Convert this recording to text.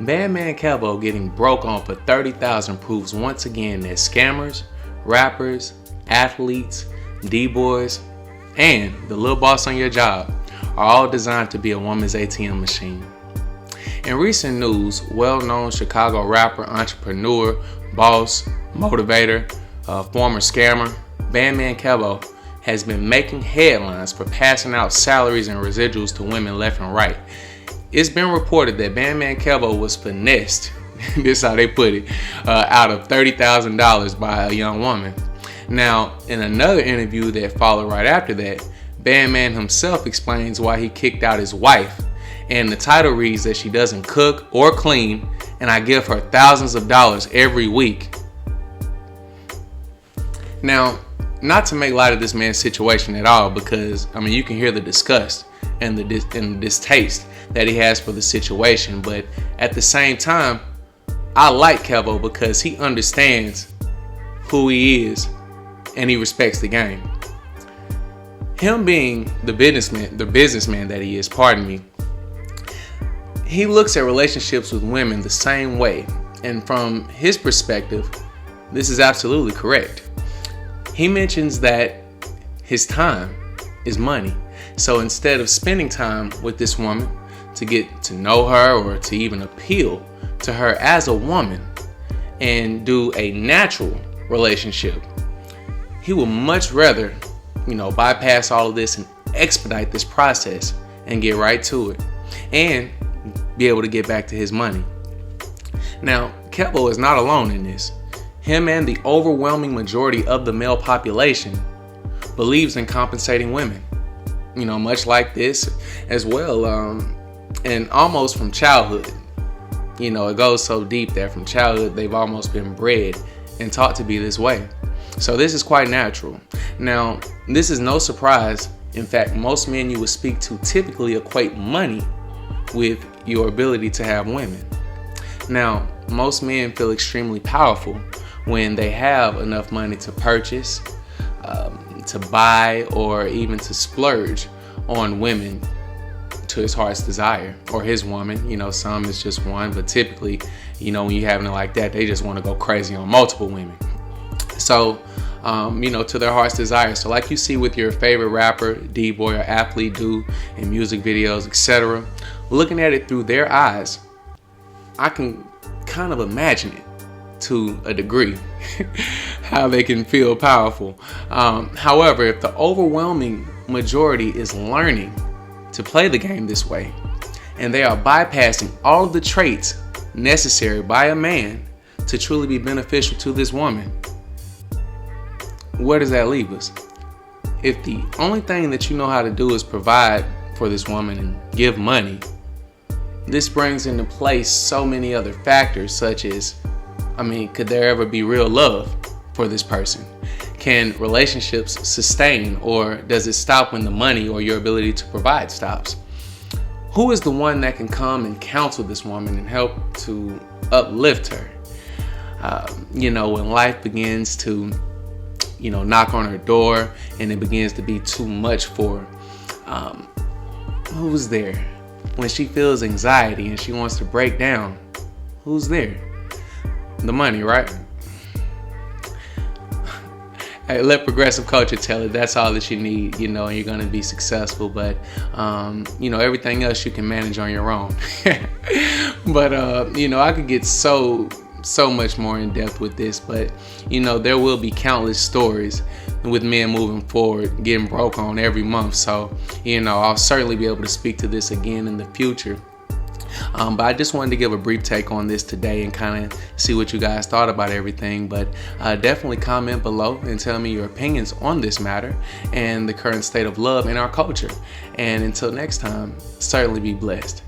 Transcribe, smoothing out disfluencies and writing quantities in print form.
BandmanKevo getting broke on for $30,000 proves once again that scammers, rappers, athletes, D-boys, and the little boss on your job are all designed to be a woman's ATM machine. In recent news, well-known Chicago rapper, entrepreneur, boss, motivator, former scammer, BandmanKevo has been making headlines for passing out salaries and residuals to women left and right. It's been reported that BandmanKevo was finessed, this is how they put it, out of $30,000 by a young woman. Now, in another interview that followed right after that, Bandman himself explains why he kicked out his wife, and the title reads that she doesn't cook or clean, and I give her thousands of dollars every week. Now, not to make light of this man's situation at all, because you can hear the disgust and the distaste that he has for the situation, but at the same time, I like Kevo because he understands who he is and he respects the game. Him being the businessman that he is, he looks at relationships with women the same way, and from his perspective, this is absolutely correct. He mentions that his time is money. So instead of spending time with this woman to get to know her or to even appeal to her as a woman and do a natural relationship, he would much rather, bypass all of this and expedite this process and get right to it and be able to get back to his money. Now, Kevo is not alone in this. Him and the overwhelming majority of the male population believes in compensating women. Much like this as well, and almost from childhood. It goes so deep that from childhood they've almost been bred and taught to be this way. So this is quite natural. Now, this is no surprise. In fact, most men you would speak to typically equate money with your ability to have women. Now, most men feel extremely powerful when they have enough money to purchase, to buy, or even to splurge on women to his heart's desire, or his woman. Some is just one, but typically, when you're having it like that, they just want to go crazy on multiple women. So, to their heart's desire. So like you see with your favorite rapper, D-boy, or athlete do in music videos, etc., looking at it through their eyes, I can kind of imagine it to a degree, how they can feel powerful. However, if the overwhelming majority is learning to play the game this way, and they are bypassing all of the traits necessary by a man to truly be beneficial to this woman, where does that leave us? If the only thing that you know how to do is provide for this woman and give money, this brings into place so many other factors, such as, could there ever be real love for this person? Can relationships sustain, or does it stop when the money or your ability to provide stops? Who is the one that can come and counsel this woman and help to uplift her? When life begins to, knock on her door and it begins to be too much for her, who's there? When she feels anxiety and she wants to break down, who's there? The money, right? Hey, let progressive culture tell it that's all that you need, and you're going to be successful. But, everything else you can manage on your own. But, I could get so much more in depth with this. But, there will be countless stories with men moving forward, getting broke on every month. So, I'll certainly be able to speak to this again in the future. But I just wanted to give a brief take on this today and kind of see what you guys thought about everything. But definitely comment below and tell me your opinions on this matter and the current state of love in our culture. And until next time, certainly be blessed.